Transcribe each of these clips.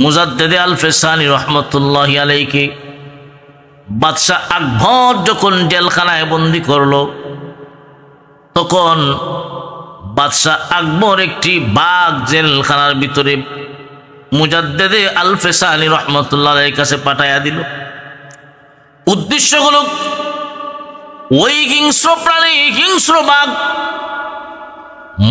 মুজাদ্দেদে আল ফেসানি রহমতুল্লাহি আলাইহি বাদশাহ আকবর যখন জেলখানায় বন্দি করলো, তখন বাদশাহ আকবর একটি বাঘ জেলখানার ভিতরে মুজাদ্দেদে আল ফেসানি রহমতুল্লাহ আলাইহির কাছে পাঠাইয়া দিল। উদ্দেশ্য হল ওই হিংস্র প্রাণী, হিংস্র বাঘ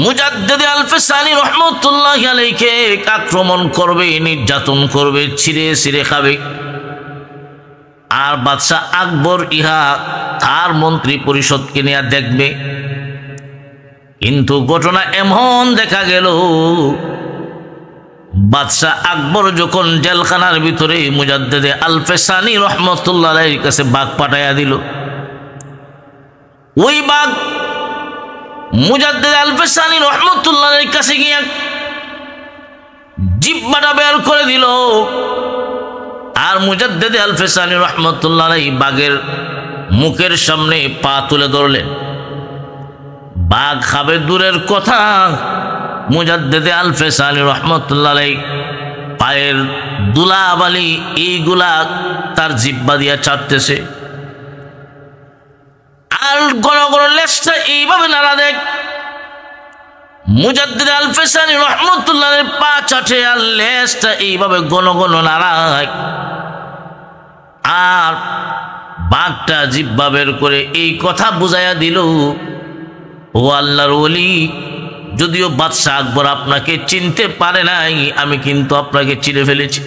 মুজাদ্দেদে আল ফেসানি রহমতুল্লাহ আলাইহিকে আক্রমণ করবে, নির্যাতন করবে, ছিঁড়ে ছিঁড়ে খাবে। আর বাদশাহ আকবর ইহা তার মন্ত্রী পরিষদকে নিয়ে দেখবে। কিন্তু ঘটনা এমন দেখা গেল, বাদশাহ আকবর যখন জেলখানার ভিতরে মুজাদ্দেদে আল ফেসানি রহমতুল্লাহ আলাইহির কাছে বাঘ পাঠাইয়া দিল, ওই বাঘ মুজাদ্দেদে আল ফেসানি রহমতুল্লাহ আলাইহির কাছে গিয়া জিহ্বাটা বের করে দিল। আর মুজাদ্দেদে আল ফেসানি রহমতুল্লাহ আলাইহি বাঘের মুখের সামনে পা তুলে ধরলেন। বাঘ খাবে দূরের কথা, মুজাদ্দেদে আল ফেসানি রহমতুল্লাহ আলাইহি পায়ের ধুলাবালি এইগুলা তার জিহ্বা দিয়া চাটতেছে। আর গণ গণ লেজটা এইভাবে নাড়া দেখ, মুজাদ্দেদে আল ফেসানি রহমতুল্লাহ আলাইহি পা চাটে আর লেজটা এইভাবে গণ গণ নাড়ায়। আর বাঘটা জিহ্বা বের করে এই কথা বুঝাইয়া দিল, ও আল্লাহর ওলি, যদিও বাদশাহ আকবর আপনাকে চিনতে পারে নাই, আমি কিন্তু আপনাকে চিনে ফেলেছি।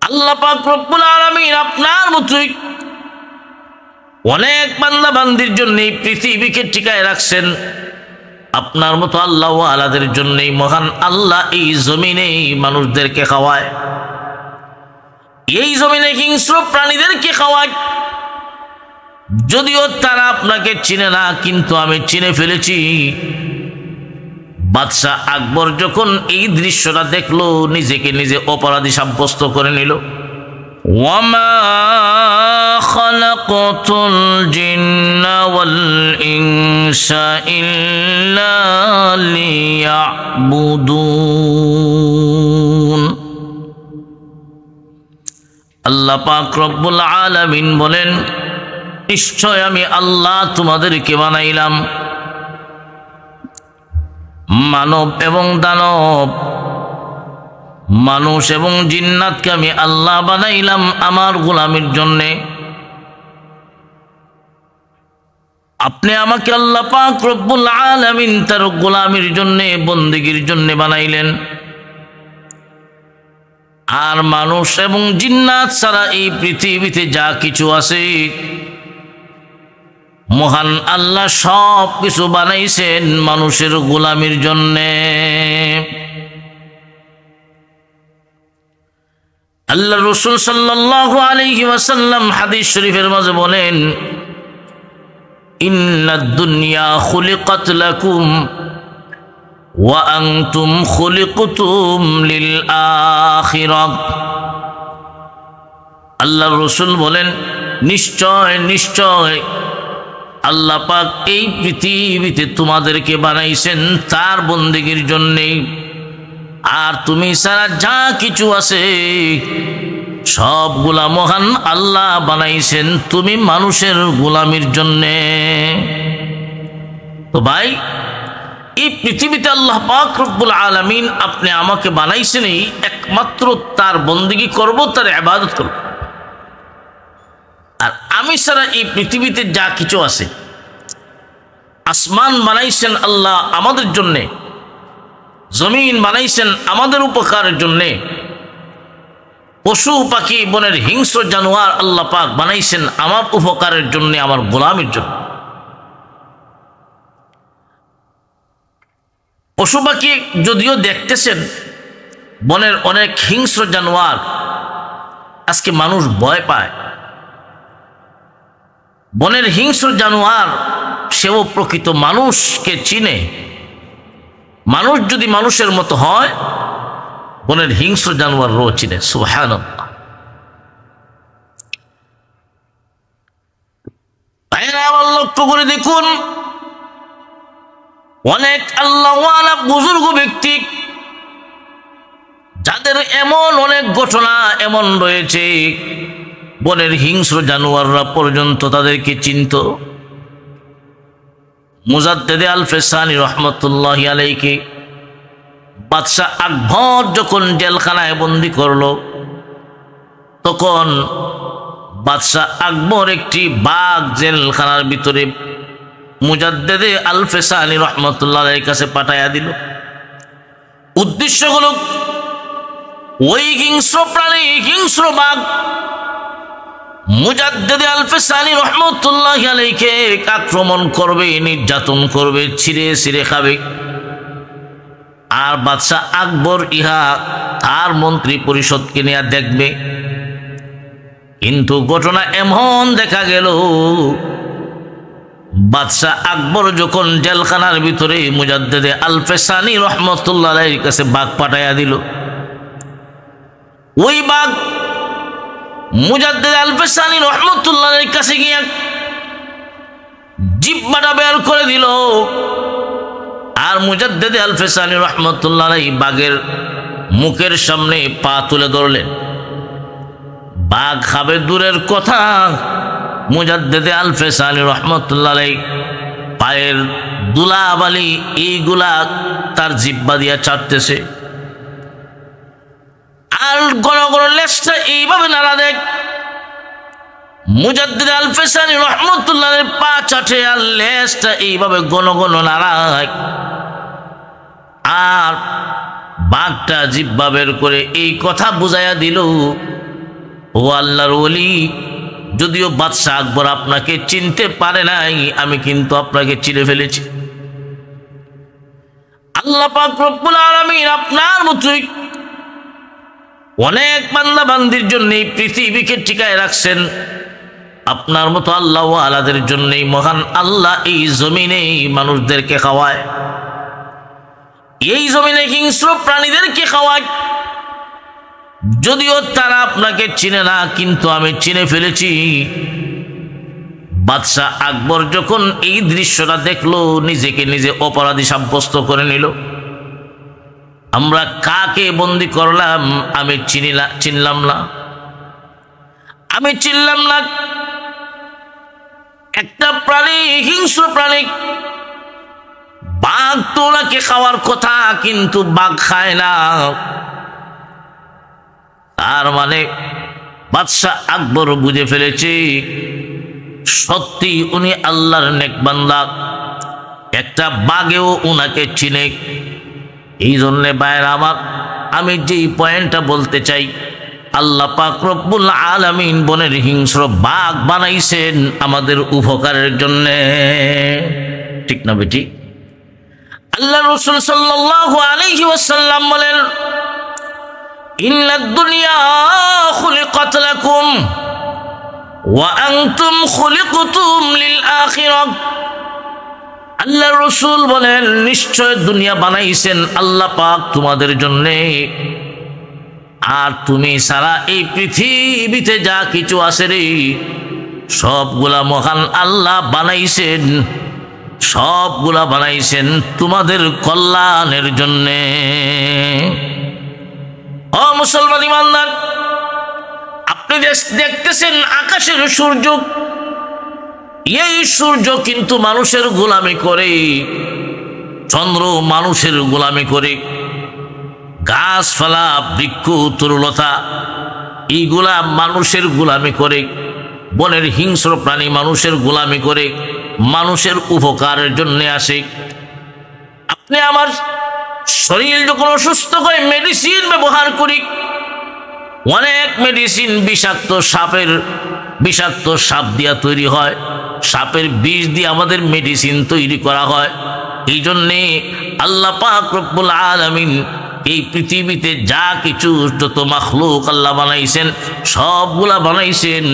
আল্লাহ পাক রব্বুল আলামিন আপনার মতোই অনেক বান্দা বান্দির জন্য এই পৃথিবীকে টিকায় রাখছেন। আপনার মতো আল্লাহ ওয়ালাদের জন্যই মহান আল্লাহ এই জমিনে মানুষদেরকে খাওয়ায়, এই জমিনে হিংস্র প্রাণীদেরকে খাওয়ায়। যদিও তারা আপনাকে চিনে না, কিন্তু আমি চিনে ফেলেছি। বাদশাহ আকবর যখন এই দৃশ্যটা দেখলো, নিজেকে নিজে অপরাধী সাব্যস্ত করে নিল। ওয়ামা খালাকাতুল জিন্না ওয়াল ইনসা ইল্লা লিয়াবুদুন। আল্লাহ পাক রব্বুল আলামিন বলেন, নিশ্চয় আমি আল্লাহ তোমাদেরকে বানাইলাম, মানব এবং দানব, মানুষ এবং জিন্নাতকে আমি আল্লাহ বানাইলাম আমার গোলামির জন্যে। আপনি আমাকে আল্লাহ পাক রব্বুল আলামিন তার গোলামির জন্যে, বন্দেগীর জন্যে বানাইলেন। আর মানুষ এবং জিন্নাত ছাড়া এই পৃথিবীতে যা কিছু আছে, মহান আল্লাহ সব কিছু বানাইছেন মানুষের গোলামির জন্যে। আল্লাহ রাসূল সাল্লাল্লাহু আলাইহি ওয়াসাল্লাম হাদিস শরীফের মাঝে বলেন, ইন্নাদ দুনিয়া খুলিকাত লাকুম ওয়া আনতুম খুলিকতুম লিল আখিরাহ। আল্লাহ রাসূল বলেন, নিশ্চয় নিশ্চয় আল্লাহ পাক এই পৃথিবীতে তোমাদেরকে বানাইছেন তার বন্দেগীর জন্যে। আর তুমি সারা যা কিছু আছে সবগুলা মহান আল্লাহ বানাইছেন তুমি মানুষের গোলামির জন্যে। তো ভাই, এই পৃথিবীতে আল্লাহ পাক রব্বুল আলামিন আপনি আমাকে বানাইছেন এই একমাত্র তার বন্দেগী করব, তার ইবাদত করব। আর আমি সারা এই পৃথিবীতে যা কিছু আছে, আসমান বানাইছেন আল্লাহ আমাদের জন্যে, জমিন বানাইছেন আমাদের উপকারের জন্যে, পশু পাখি বনের হিংস্র জানোয়ার আল্লাহ পাক বানাইছেন আমার উপকারের জন্যে, আমার গোলামির জন্য। পশু পাখি যদিও দেখতেছেন বনের অনেক হিংস্র জানোয়ার, আজকে মানুষ ভয় পায়। বনের হিংস্র জানোয়ার সেও প্রকৃত মানুষকে চিনে। মানুষ যদি মানুষের মতো হয়, বনের হিংস্র জানোয়ারও চিনে। সুবহানাল্লাহ। আবার লক্ষ্য করে দেখুন, অনেক আল্লাহওয়ালা বুজুর্গ ব্যক্তি যাদের এমন অনেক ঘটনা এমন রয়েছে, বনের হিংস্র জানোয়াররা পর্যন্ত তাদেরকে চিনত। মুজাদ্দেদে আল-ফেসানি রহমতুল্লাহি আলাইহি বাদশাহ আকবর যখন জেলখানায় বন্দী করল, তখন বাদশাহ আকবর একটি বাঘ জেলখানার ভিতরে মুজাদ্দেদে আল-ফেসানি রহমতুল্লাহ আলাইহির কাছে পাঠাইয়া দিল। উদ্দেশ্য হল ওই হিংস্র প্রাণী, হিংস্র বাঘ মুজাদ্দেদে আল-ফেসানি রহমতুল্লাহি আলাইহিকে আক্রমণ করবে, নির্যাতন করবে, ছিঁড়ে ছিঁড়ে খাবে। আর বাদশাহ আকবর ইহা তার মন্ত্রী পরিষদকে নিয়ে দেখবে। কিন্তু ঘটনা এমন দেখা গেল, বাদশাহ আকবর যখন জেলখানার ভিতরে মুজাদ্দেদে আল-ফেসানি রহমতুল্লাহ আলাইহির কাছে বাঘ পাঠাইয়া দিল, ওই বাঘ মুজাদ্দেদে আল-ফেসানি রহমতুল্লাহ আলাইহির কাছে গিয়া জিহ্বাটা বের করে দিল। আর মুজাদ্দেদে আল-ফেসানি রহমতুল্লাহ আলাইহি বাঘের মুখের সামনে পা তুলে ধরলেন। বাঘ খাবে দূরের কথা, মুজাদ্দেদে আল-ফেসানি রহমতুল্লাহ আলাইহি পায়ের ধুলাবালি এইগুলা তার জিহ্বা দিয়া চাটতেছে। আর ঘন ঘন লেজটা এইভাবে নাড়া দেখ, মুজাদ্দেদে আল-ফেসানি রহমতুল্লাহ আলাইহির পা চাটে আর লেজটা এইভাবে ঘন ঘন নাড়ায়। আর বাঘটা জিহ্বা বের করে এই কথা বুঝাইয়া দিল, ও আল্লাহর ওলি, যদিও বাদশাহ আকবর আপনাকে চিনতে পারে নাই, আমি কিন্তু আপনাকে চিনে ফেলেছি। আল্লাহ পাক রব্বুল আলামিন আপনার মতোই অনেক বান্দা বান্দির জন্য এই পৃথিবীকে টিকায় রাখছেন। আপনার মতো আল্লাহ ওয়ালাদের জন্যই মহান আল্লাহ এই জমিনে মানুষদেরকে খাওয়ায়, এই জমিনে হিংস্র প্রাণীদেরকে খাওয়ায়। যদিও তারা আপনাকে চিনে না, কিন্তু আমি চিনে ফেলেছি। বাদশাহ আকবর যখন এই দৃশ্যটা দেখলো, নিজেকে নিজে অপরাধী সাব্যস্ত করে নিল। আমরা কাকে বন্দি করলাম আমি চিনলাম না, আমি চিনলাম না। একটা প্রাণী, হিংস্র প্রাণী, বাঘ তো ওনাকে খাওয়ার কথা, কিন্তু বাঘ খায় না। তার মানে বাদশাহ আকবর বুঝে ফেলেছে সত্যি উনি আল্লাহর নেক বান্দা, একটা বাঘেও উনাকে চিনে। এই জন্য ভাইরা আমার, আমি যেই পয়েন্টটা বলতে চাই, আল্লাহ পাক রব্বুল আলামিন বনের হিংস্র বাঘ বানাইছেন আমাদের উপকারের জন্য, ঠিক না বেটি? আল্লাহ রাসূল সাল্লাল্লাহু আলাইহি ওয়াসাল্লাম বলেন, ইন্নাদ দুনিয়া খুলিকাত লাকুম ওয়া আনতুম খুলিকতুম লিল আখিরাহ। আল্লাহ রাসূল বলেন, নিশ্চয় দুনিয়া বানাইছেন আল্লাহ পাক তোমাদের জন্য, আর তুমি সারা এই পৃথিবীতে যা কিছু আছে রে, সবগুলা মহান আল্লাহ বানাইছেন, সবগুলা বানাইছেন তোমাদের কল্যাণের জন্য। ও মুসলমান ইমানদার, আপনি দেখতেছেন আকাশের সূর্য, এই সূর্য কিন্তু মানুষের গোলামি করে, চন্দ্র মানুষের গোলামি করে, গাছপালা, বৃক্ষ, তরুলতা এইগুলা মানুষের গোলামি করে, বনের হিংস্র প্রাণী মানুষের গোলামি করে, মানুষের উপকারের জন্য আসে। আপনি আমার শরীর যখন অসুস্থ হয় মেডিসিন ব্যবহার করি, অনেক মেডিসিন বিষাক্ত সাপ দিয়া তৈরি হয়, সাপের বিষ দিয়ে আমাদের মেডিসিন তৈরি করা হয়। এই জন্যে আল্লাহ পাক রব্বুল আলামিন এই পৃথিবীতে যা কিছু যত মাখলুক আল্লাহ বানাইছেন, সবগুলা বানাইছেন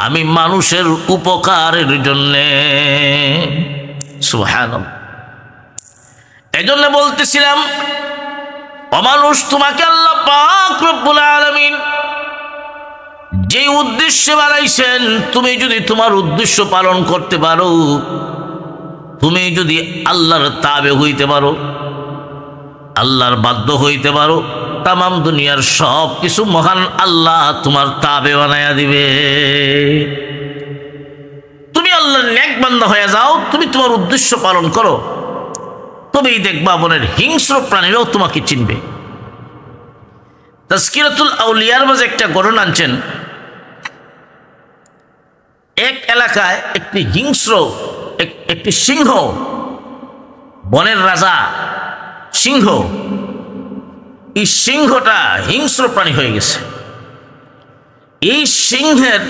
আমি মানুষের উপকারের জন্যে। সুবহানাল্লাহ। এজন্য বলতেছিলাম, অমানুষ, তোমাকে আল্লাহ পাক রব্বুল আলামিন যে উদ্দেশ্যে বানাইছেন, তুমি যদি তোমার উদ্দেশ্য পালন করতে পারো, তুমি যদি আল্লাহর তাবে হইতে পারো, আল্লাহর বাধ্য হইতে পারো, তামাম দুনিয়ার সব কিছু মহান আল্লাহ তোমার তাবে বানায়া দিবে। তুমি আল্লাহর নেক বান্দা হয়ে যাও, তুমি তোমার উদ্দেশ্য পালন করো, তবেই দেখবা মনের হিংস্র প্রাণীরাও তোমাকে চিনবে। তাজকিরাতুল আউলিয়ার মাঝে একটা ঘটনা আনছেন। এক এলাকায় একটি হিংস্র একটি সিংহ, বনের রাজা সিংহ, এই সিংহটা হিংস্র প্রাণী হয়ে গেছে। এই সিংহের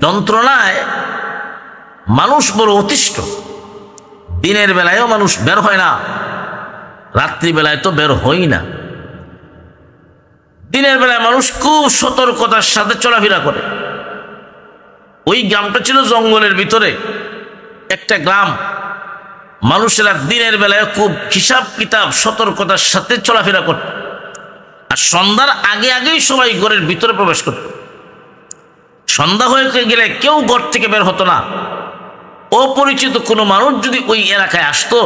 যন্ত্রণায় মানুষ বড় অতিষ্ঠ। দিনের বেলায়ও মানুষ বের হয় না, রাত্রিবেলায় তো বের হই না। দিনের বেলায় মানুষ খুব সতর্কতার সাথে চলাফেরা করে। ওই গ্রামটা ছিল জঙ্গলের ভিতরে একটা গ্রাম। মানুষেরা দিনের বেলায় খুব হিসাব কিতাব সতর্কতার সাথে চলাফেরা করত, আর সন্ধ্যার আগে আগেই সবাই ঘরের ভিতরে প্রবেশ করত। সন্ধ্যা হয়ে গেলে কেউ ঘর থেকে বের হতো না। অপরিচিত কোনো মানুষ যদি ওই এলাকায় আসতো,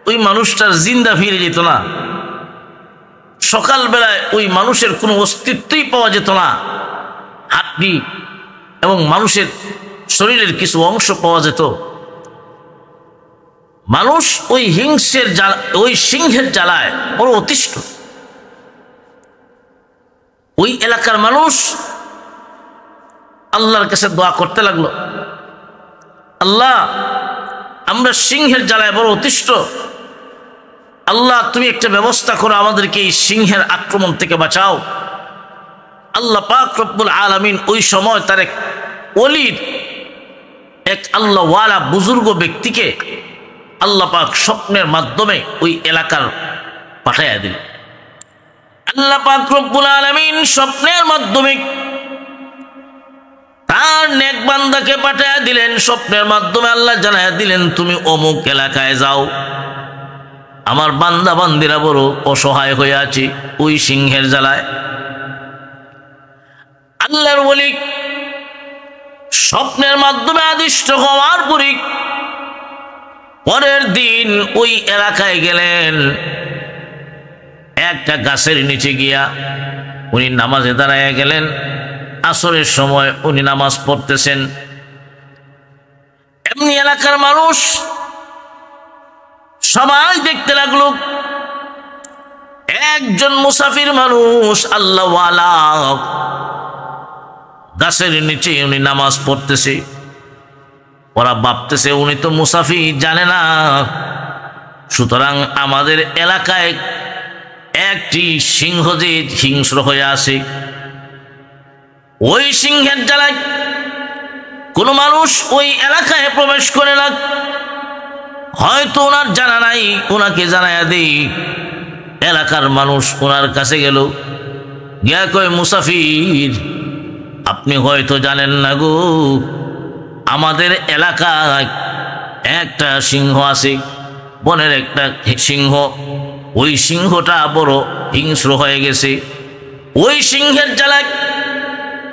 ওই মানুষটার জিন্দা ফিরে যেত না। সকালবেলায় ওই মানুষের কোনো অস্তিত্বই পাওয়া যেত না। হাড্ডি এবং মানুষের শরীরের কিছু অংশ পাওয়া যেত। মানুষ ওই সিংহের জ্বালায় বড় অতিষ্ঠ। ওই এলাকার মানুষ আল্লাহর কাছে দোয়া করতে লাগলো, আল্লাহ, আমরা সিংহের জ্বালায় বড় অতিষ্ঠ। আল্লাহ, তুমি একটা ব্যবস্থা করো, আমাদেরকে এই সিংহের আক্রমণ থেকে বাঁচাও। আল্লাহ পাক রব্বুল আলামিন ওই সময় তার এক ওলির, এক আল্লাহওয়ালা বুজুর্গ ব্যক্তিকে আল্লাহ পাক স্বপ্নের মাধ্যমে ওই এলাকার পাঠাইয়া দিলেন। আল্লাহ পাক রব্বুল আলামিন স্বপ্নের মাধ্যমে তার নেক বান্দাকে পাঠাইয়া দিলেন। স্বপ্নের মাধ্যমে আল্লাহ জানাইয়া দিলেন, তুমি অমুক এলাকায় যাও, আমার বান্দা বান্দিরা বড় অসহায় হয়ে আছে ওই সিংহের জ্বালায়। আল্লাহর ওলি স্বপ্নের মাধ্যমে আদিষ্ট হওয়ার পরই পরের দিন ওই এলাকায় গেলেন। একটা গাছের নিচে গিয়া উনি নামাজে দাঁড়াইয়া গেলেন। আসরের সময় উনি নামাজ পড়তেছেন। এমনি এলাকার মানুষ সবাই দেখতে লাগলো, একজন মুসাফির মানুষ আল্লাহওয়ালা গাছের নিচে উনি নামাজ পড়তেছে। ওরা ভাবতেছে উনি তো মুসাফির, জানে না, সুতরাং আমাদের এলাকায় একটি সিংহ যে হিংস্র হয়ে আসে, ওই সিংহের জ্বালায় কোনো মানুষ ওই এলাকায় প্রবেশ করে না। হয়তো ওনার জানা নাই, ওনাকে জানাইয়া দেই। এলাকার মানুষ ওনার কাছে গেল, গিয়া কয়, মুসাফির, আপনি হয়তো জানেন না গো, আমাদের এলাকায় একটা সিংহ আছে, বনের একটা সিংহ। ওই সিংহটা বড় হিংস্র হয়ে গেছে। ওই সিংহের জ্বালায়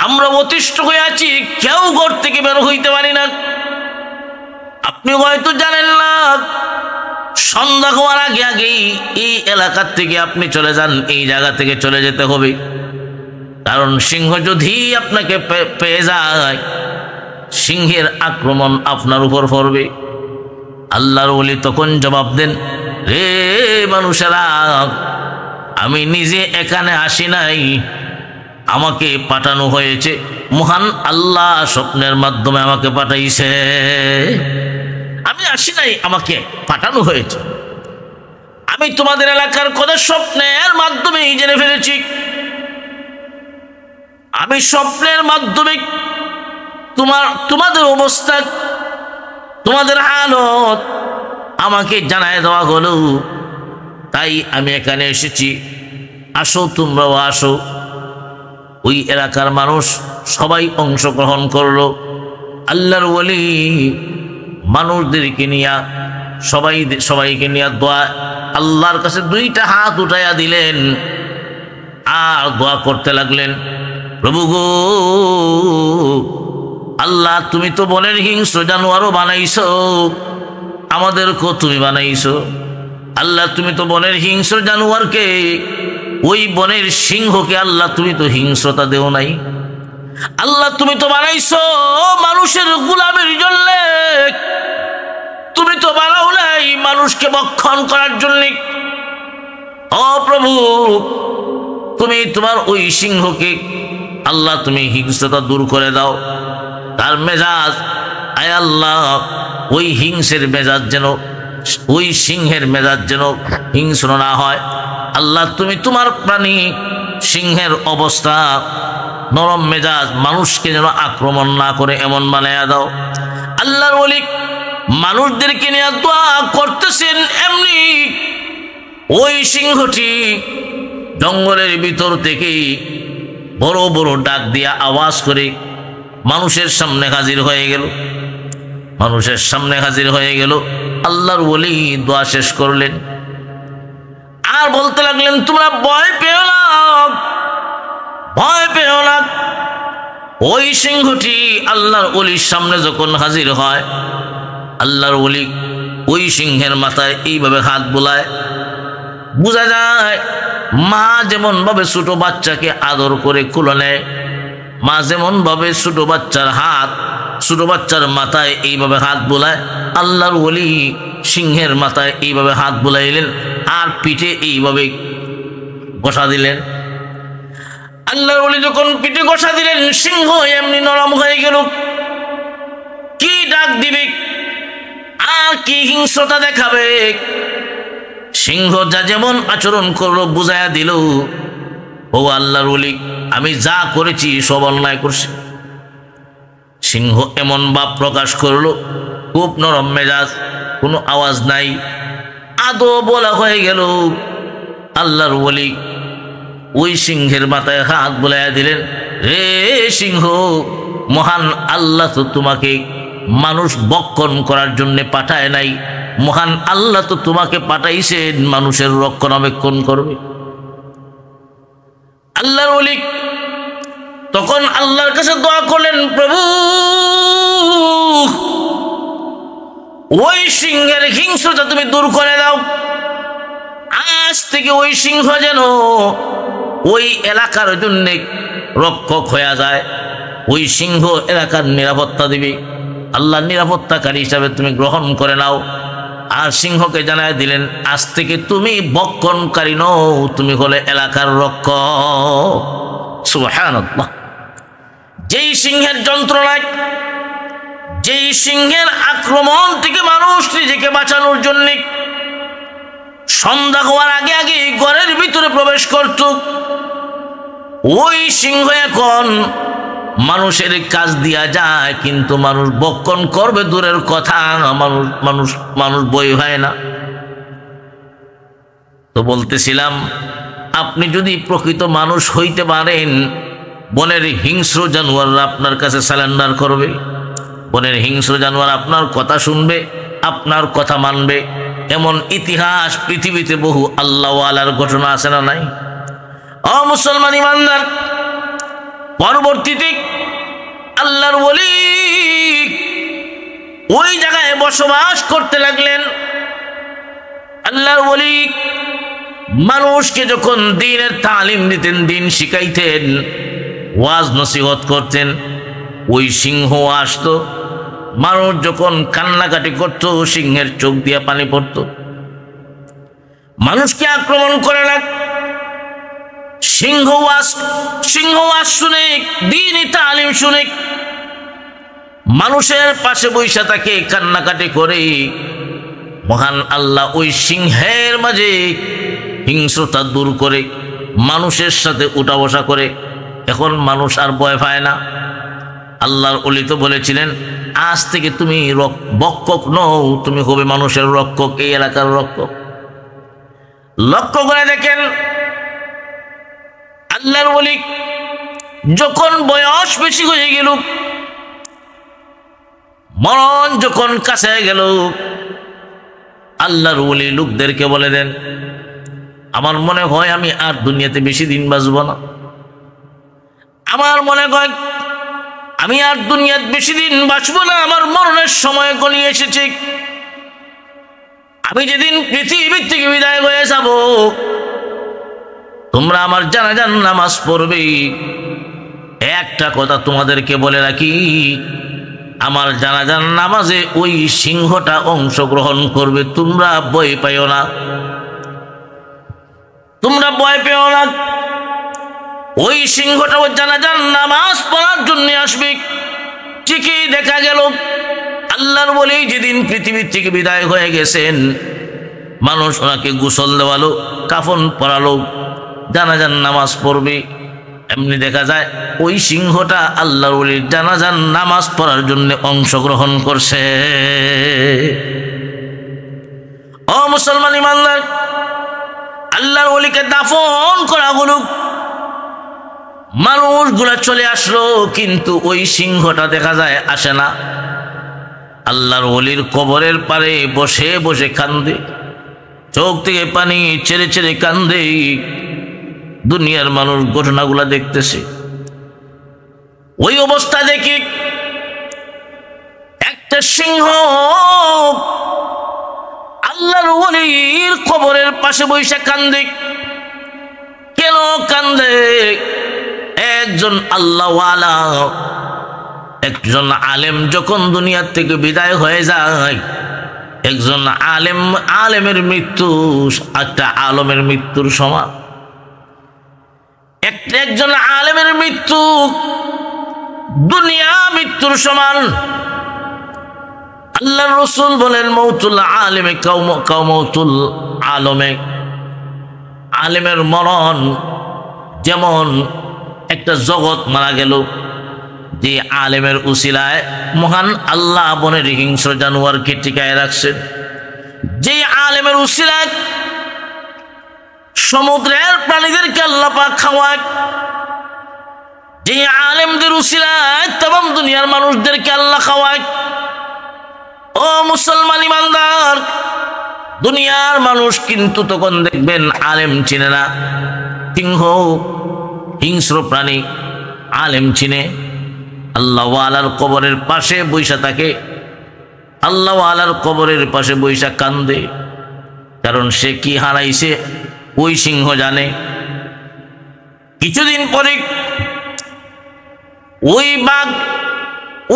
আমরা অতিষ্ঠ হয়ে আছি, কেউ ঘর থেকে বের হইতে পারি না। আপনি হয়তো জানেন না, সন্ধ্যা হওয়ার আগে আগেই এই এলাকার থেকে আপনি চলে যান, এই জায়গা থেকে চলে যেতে হবে, কারণ সিংহ যদি আপনাকে পেয়ে যায়, সিংহের আক্রমণ আপনার উপর পড়বে। আল্লাহর ওলি তখন জবাব দেন, রে মানুষেরা, আমি নিজে এখানে আসি নাই, আমাকে পাঠানো হয়েছে। মহান আল্লাহ স্বপ্নের মাধ্যমে আমাকে পাঠাইছে। আমি আসি নাই, আমাকে পাঠানো হয়েছে। আমি তোমাদের এলাকার কথা স্বপ্নের মাধ্যমে জেনে ফেলেছি। আমি স্বপ্নের মাধ্যমে তোমাদের অবস্থা, তোমাদের হালত আমাকে জানায় দেওয়া হলো, তাই আমি এখানে এসেছি। আসো, তোমরাও আসো। ওই এলাকার মানুষ সবাই অংশগ্রহণ করলো। আল্লাহর ওলি মানুষদেরকে নিয়ে সবাইকে নিয়ে দোয়া, আল্লাহর কাছে দুইটা হাত উঠাইয়া দিলেন আর দোয়া করতে লাগলেন, প্রভু গো, আল্লাহ, তুমি তো বনের হিংস্র জানোয়ারও বানাইছো, আমাদেরকেও তুমি বানাইছো। আল্লাহ, তুমি তো বনের হিংস্র জানোয়ারকে ওই বনের সিংহকে আল্লাহ তুমি তো হিংস্রতা দেও নাই, আল্লাহ তুমি তো বানাইছো মানুষের গোলামের জন্য, তুমি তো বানাও নাই মানুষকে ভক্ষণ করার জন্য। ও প্রভু, তুমি তোমার ওই সিংহকে আল্লাহ তুমি হিংস্রতা দূর করে দাও, তার মেজাজ, আয় আল্লাহ ওই হিংসের মেজাজ যেন, ওই সিংহের মেজাজ যেন হিংস্র না হয়। আল্লাহ তুমি তোমার প্রাণী সিংহের অবস্থা নরম মেজাজ, মানুষকে যেন আক্রমণ না করে এমন বানায়া দাও। আল্লাহর ওলি মানুষদেরকে নিয়ে দোয়া করতেছেন, এমনি ওই সিংহটি জঙ্গলের ভিতর থেকে বড় বড় ডাক দিয়া আওয়াজ করে মানুষের সামনে হাজির হয়ে গেল, মানুষের সামনে হাজির হয়ে গেল। আল্লাহর ওলি দোয়া শেষ করলেন আর বলতে লাগলেন, তোমরা ভয় পেও না, ভয় পেও না। ওই সিংহটি আল্লাহর ওলির সামনে যখন হাজির হয়, আল্লাহর ওলি ওই সিংহের মাথায় এইভাবে হাত বুলায়। বোঝা যায় মা যেমন ভাবে ছোট বাচ্চাকে আদর করে কুলে নেয়, মা যেমন ভাবে ছোট বাচ্চার হাত, ছোট বাচ্চার মাথায় এইভাবে হাত বুলায়, আল্লাহর ওলি সিংহের মাথায় এইভাবে হাত বুলাইলেন আর পিঠে এইভাবে ঘষা দিলেন। আল্লাহর ওলি যখন পিঠে ঘষা দিলেন, সিংহ এমনি নরম হয়ে গেল। কি ডাক দিবে আর কি হিংস্রতা দেখাবে, সিংহ যা যেমন আচরণ করলো বুঝাইয়া দিল, ও আল্লাহর ওলি আমি যা করেছি সব অন্যায় করছি। সিংহ এমন ভাব প্রকাশ করলো, খুব নরম মেজাজ, কোনো আওয়াজ নাই, আদো বলা হয়ে গেল। আল্লাহর ওলি ওই সিংহের মাথায় হাত বুলাইয়া দিলেন, রে সিংহ, মহান আল্লাহ তো তোমাকে মানুষ বক্ষণ করার জন্য পাঠায় নাই, মহান আল্লাহ তো তোমাকে পাঠাইছেন মানুষের রক্ষণাবেক্ষণ করবে। আল্লাহর ওলি তখন আল্লাহর কাছে দোয়া করলেন, প্রভু ওই সিংহের হিংস্রতা তুমি দূর করে দাও, আজ থেকে ওই সিংহ যেন ওই এলাকার জন্য রক্ষক হয়ে যায়, ওই সিংহ এলাকার নিরাপত্তা দিবে, আল্লাহর নিরাপত্তাকারী হিসাবে তুমি গ্রহণ করে নাও। আর সিংহকে জানায় দিলেন, আজ থেকে তুমি বক্ষণকারী নও, তুমি হলে এলাকার রক্ষক। সুবহানাল্লাহ। যেই সিংহের যন্ত্রণায়, যেই সিংহের আক্রমণ থেকে মানুষ নিজেকে বাঁচানোর জন্য সন্ধ্যা হওয়ার আগে আগে ঘরের ভিতরে প্রবেশ করত, ওই সিংহ এখন মানুষের কাজ দিয়া যায়, কিন্তু মানুষ বক্ষণ করবে দূরের কথা, মানুষ মানুষ মানুষ বই হয় না। তো বলতেছিলাম, আপনি যদি প্রকৃত মানুষ হইতে পারেন, বনের হিংস্র জানোয়াররা আপনার কাছে সারেন্ডার করবে, বনের হিংস্র জানোয়ার আপনার কথা শুনবে, আপনার কথা মানবে। এমন ইতিহাস পৃথিবীতে বহু আল্লাহওয়ালার ঘটনা আছে না নাই? ও মুসলমান ইমানদার, পরবর্তীতে আল্লাহর ওলি ওই জায়গায় বসবাস করতে লাগলেন। আল্লাহর ওলি মানুষকে যখন দ্বীনের তালিম দিতেন, দ্বীন শিখাইতেন, ওয়াজ নসিহত করতেন, ওই সিংহ আসতো। মানুষ যখন কান্নাকাটি করত, সিংহের চোখ দিয়ে পানি পড়ত। মানুষকে আক্রমণ করে না, সিংহ ওয়াজ শুনে, দ্বীনি তালিম শুনে, মানুষের পাশে বৈশা থাকে, কান্নাকাটি করে। মহান আল্লাহ ওই সিংহের মাঝে হিংস্রতা দূর করে মানুষের সাথে উঠা বসা করে। এখন মানুষ আর ভয় পায় না। আল্লাহর ওলি তো বলেছিলেন, আজ থেকে তুমি বক্ষক নও, তুমি হবে মানুষের রক্ষক, এই এলাকার রক্ষক। লক্ষ্য করে দেখেন, আল্লাহর ওলি যখন বয়স বেশি হয়ে গেল, মরণ যখন কাছে গেল, আল্লাহর ওলি লোকদেরকে বলে দেন, আমার মনে হয় আমি আর দুনিয়াতে বেশি দিন বাঁচব না, আমার মনে হয় আমি আর দুনিয়াতে বেশি দিন বাঁচব না, আমার মরণের সময় গলিয়ে এসেছে। আমি যেদিন পৃথিবীর থেকে বিদায় হয়ে যাব, তোমরা আমার জানাজার নামাজ পড়বে। একটা কথা তোমাদেরকে বলে রাখি, আমার জানাজার নামাজে ওই সিংহটা অংশগ্রহণ করবে। তোমরা ভয় পাইও না, তোমরা ভয় পেও না। ওই সিংহটা ওই জানাজার নামাজ পড়ার জন্য আসবে। ঠিকই দেখা গেল আল্লাহর ওলি যেদিন পৃথিবী থেকে বিদায় হয়ে গেছেন, মানুষ ওনাকে গোসল দেওয়ালো, কাফন পরালো, জানাজার নামাজ পড়বে। এমনি দেখা যায় ওই সিংহটা আল্লাহর ওলির জানাজার নামাজ পড়ার জন্য অংশগ্রহণ করছে। ও মুসলমান ইমানদার, আল্লাহর ওলিকে দাফন করা হলো, মানুষগুলা চলে আসলো, কিন্তু ওই সিংহটা দেখা যায় আসে না। আল্লাহর ওলির কবরের পারে বসে বসে কান্দে, চোখ থেকে পানি ছেড়ে ছেড়ে কান্দে। দুনিয়ার মানুষ ঘটনাগুলা দেখতেছে। ওই অবস্থা দেখি একটা সিংহ আল্লাহর ওলির কবরের পাশে বসে কান্দে। কেন কান্দে? একজন আল্লাহওয়ালা, একজন আলেম যখন দুনিয়ার থেকে বিদায় হয়ে যায়, একজন আলেমের মৃত্যু একটা আলমের মৃত্যুর সমান। একজন আলেমের মৃত্যু দুনিয়া মৃত্যুর সমান। আল্লাহর রাসূল বলেন, মৌতুল আলেমে কাউমতুল আলমে, আলেমের মরণ যেমন একটা জগৎ মারা গেল, যে আলেমের উসিলায় মহান আল্লাহ বনের হিংস্র জানোয়ারকে টিকায় রাখছেন, যে আলেমের উসিলায় সমুদ্রের প্রাণীদেরকে আল্লাহ পাক খাওয়ায়, যে আলেমদের উসিলায় तमाम দুনিয়ার মানুষদেরকে আল্লাহ খাওয়ায়। ও মুসলমান ইমানদার, দুনিয়ার মানুষ কিন্তু তখন দেখবেন আলেম চিনে না। সিংহ হিংস্র প্রাণী, আলেম চিনে। আল্লাহওয়ালার কবরের পাশে বৈশা থাকে, আল্লাহওয়ালার কবরের পাশে বৈশা কান্দে, কারণ সে কি হারাইছে ওই সিংহ জানে। কিছুদিন পরে ওই বাঘ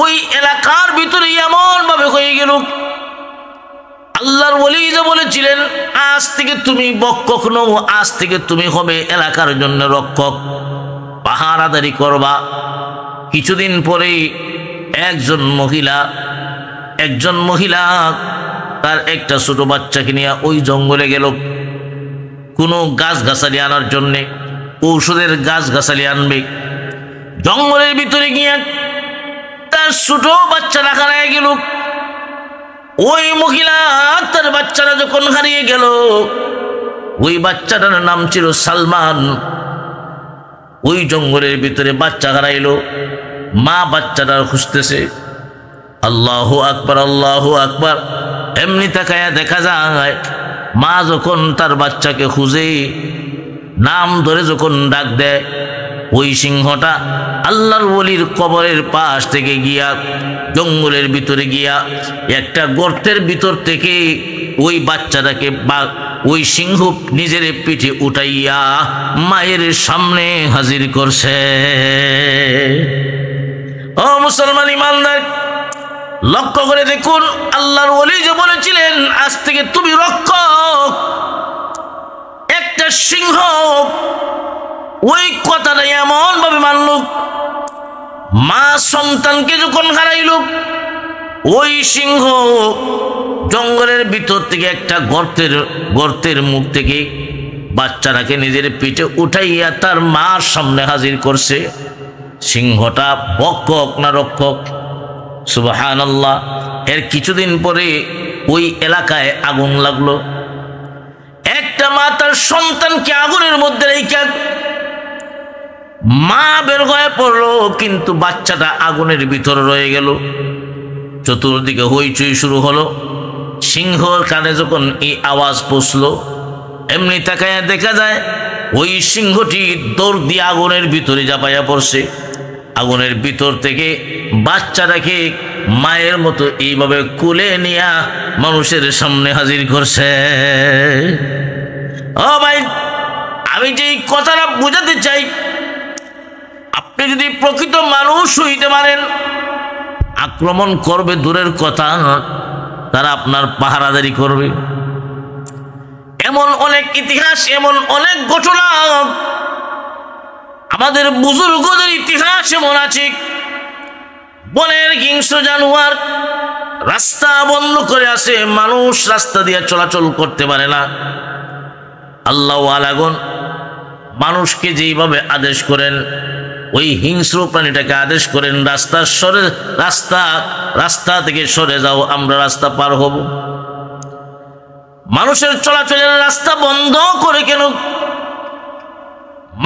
ওই এলাকার ভিতরে এমন ভাবে হয়ে গেল, আল্লাহর ওলি যে বলেছিলেন আজ থেকে তুমি বক্ষক নও, আজ থেকে তুমি হবে এলাকার জন্য রক্ষক, পাহারাদারি করবা। কিছুদিন পরে একজন মহিলা তার একটা ছোট বাচ্চাকে নিয়ে ওই জঙ্গলে গেল কোনো গাছগাছালি আনার জন্যে, ঔষধের গাছগাছালি আনবে। জঙ্গলের ভিতরে গিয়ে তার ছোট বাচ্চাটা হারিয়ে গেল। ওই মহিলা তার বাচ্চাটা যখন হারিয়ে গেল, ওই বাচ্চাটার নাম ছিল সালমান। ওই জঙ্গলের ভিতরে বাচ্চা হারাইলো, মা বাচ্চাটার খুঁজতেছে। আল্লাহু আকবার, আল্লাহু আকবার। এমনি তাকায়া দেখা যায় মা যখন তার বাচ্চাকে খুঁজে নাম ধরে যখন ডাক দেয়, ওই সিংহটা আল্লাহর ওলির কবরের পাশ থেকে গিয়া জঙ্গলের ভিতরে গিয়া একটা গর্তের ভিতর থেকে ওই বাচ্চাটাকে ওই সিংহ নিজের পিঠে উঠাইয়া মায়ের সামনে হাজির করছে। ও মুসলমান ইমানদার, লক্ষ্য করে দেখুন, আল্লাহর ওলি যে বলেছিলেন আজ থেকে তুমি রক্ষক, একটা সিংহ ওই কথাটা এমন ভাবে মানল। মা সন্তানকে যখন হারাইল, ওই সিংহ জঙ্গলের ভিতর থেকে একটা গর্তের মুখ থেকে বাচ্চাটাকে নিজের পিঠে উঠাইয়া তার মার সামনে হাজির করছে। সিংহটা ভক্ষক না রক্ষক? সুবহানাল্লাহ। এর কিছুদিন পরে ওই এলাকায় আগুন লাগলো। একটা মা তার সন্তানকে আগুনের মধ্যে রেখে মা বের হয়ে পড়লো, কিন্তু বাচ্চাটা আগুনের ভিতরে রয়ে গেল। চতুর্দিকে হইচই শুরু হলো। সিংহর কানে যখন এই আওয়াজ পৌঁছলো, এমনি তাকায়া দেখা যায় ওই সিংহটি দৌড় দিয়ে আগুনের ভিতরে ঝাঁপাইয়া পড়ছে। আগুনের ভিতর থেকে বাচ্চাটাকে মায়ের মতো এইভাবে কুলে নিয়া মানুষের সামনে হাজির করছে। ও ভাই, আমি যে কথাটা বোঝাতে চাই, আপনি যদি প্রকৃত মানুষ হইতে পারেন, আক্রমণ করবে দূরের কথা, তারা আপনার পাহারাদারি করবে। এমন অনেক ইতিহাস, এমন অনেক ঘটনা, আমাদের বুজুর্গদের ইতিহাস এমন আছে। বনের হিংস্র জানোয়ার রাস্তা বন্ধ করে আসে, মানুষ রাস্তা দিয়ে চলাচল করতে পারে না। আল্লাহ আলাগন মানুষকে যেইভাবে আদেশ করেন, ওই হিংস্র প্রাণীটাকে আদেশ করেন রাস্তা থেকে সরে যাও, আমরা রাস্তা পার হব। মানুষের চলাচলের রাস্তা বন্ধ করে কেন?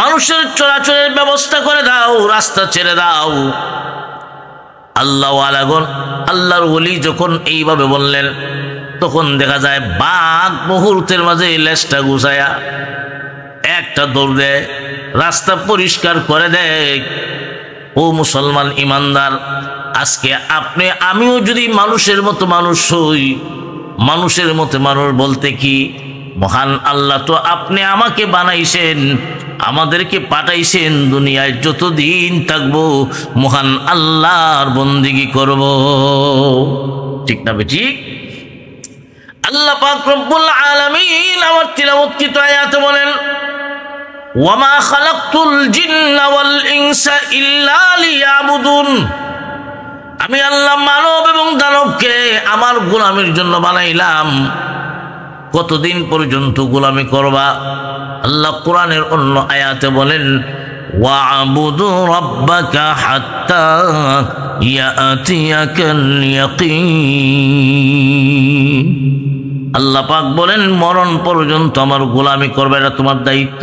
মানুষের চলাচলের ব্যবস্থা করে দাও, রাস্তা ছেড়ে দাও। আল্লাহ আলাগন, আল্লাহর ওলি যখন এইভাবে বললেন, তখন দেখা যায় বাঘ মুহূর্তের মাঝে লেজটা গুছায়া একটা দৌড় দেয়, রাস্তা পরিষ্কার করে দেয়। ও মুসলমান ইমানদার, আজকে আপনি আমিও যদি মানুষের মতো মানুষ হই, মানুষের মতো মানুষ বলতে কি, মহান আল্লাহ তো আপনি আমাকে বানাইছেন, আমাদেরকে পাঠাইছেন দুনিয়ায়, যতদিন থাকবো মহান আল্লাহর বন্দেগী করব। ঠিক না বেঠিক? আল্লাহ পাক রব্বুল আলামিন আমার তিলাওয়াতকৃত আয়াতে বলেন, ওয়ামা খালাকতুল জিন্না ওয়াল ইনসা ইল্লা লিয়াবুদুন। আমি আল্লাহ মানব এবং দানবকে আমার গোলামের জন্য বানাইলাম। কতদিন পর্যন্ত গোলামি করবা? আল্লাহ কোরআনের অন্য আয়াতে বলেন, ওয়া'বুদু রাব্বাকা হাত্তা ইয়াতিয়াকাল ইয়াকিন। আল্লাহ পাক বলেন, মরণ পর্যন্ত আমার গোলামি করবে, এটা তোমার দায়িত্ব।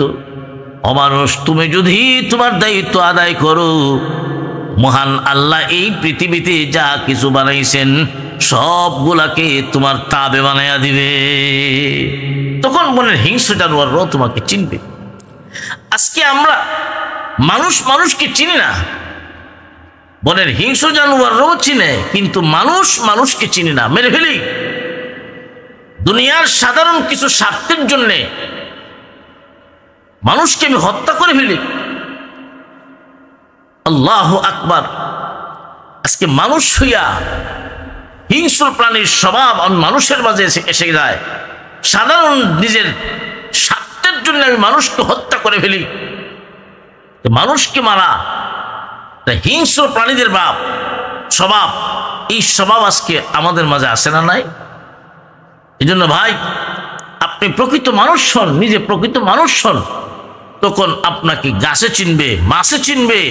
অমানুষ, তুমি যদি তোমার দায়িত্ব আদায় করো, মহান আল্লাহ এই পৃথিবীতে যা কিছু বানাইছেন সবগুলাকে তোমার তাবে বানাইয়া দিবে। তখন বলেন হিংস্র জানোয়াররাও তোমাকে চিনবে। আজকে আমরা মানুষকে চিনি না, বনের হিংস্র জানোয়াররাও চিনে, কিন্তু মানুষকে চিনি না, মেরে ফেলি। দুনিয়ার সাধারণ কিছু স্বার্থের জন্য মানুষকে আমি হত্যা করে ফেলি। আল্লাহু আকবার। আজকে মানুষ হইয়া হিংস্র প্রাণীর স্বভাব মানুষের মাঝে এসে যায়। সাধারণ নিজের স্বার্থের জন্য আমি মানুষকে হত্যা করে ফেলি। মানুষকে মারা হিংস্র প্রাণীদের স্বভাব, এই স্বভাব আজকে আমাদের মাঝে আসে না নাই? এই জন্য ভাই, আপনি প্রকৃত মানুষ হন, নিজে প্রকৃত মানুষ হন, তখন আপনাকে গাছে চিনবে, মাছে চিনবে,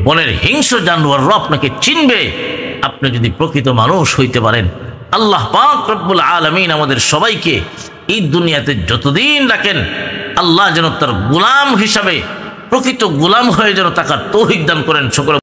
বনের হিংস্র জানোয়াররা আপনাকে চিনবে, আপনি যদি প্রকৃত মানুষ হইতে পারেন। আল্লাহ পাক রব্বুল আলামিন আমাদের সবাইকে এই দুনিয়াতে যতদিন রাখেন, আল্লাহ যেন তার গোলাম হিসাবে, প্রকৃত গোলাম হয়ে যেন থাকার তৌফিক দান করেন। সকলে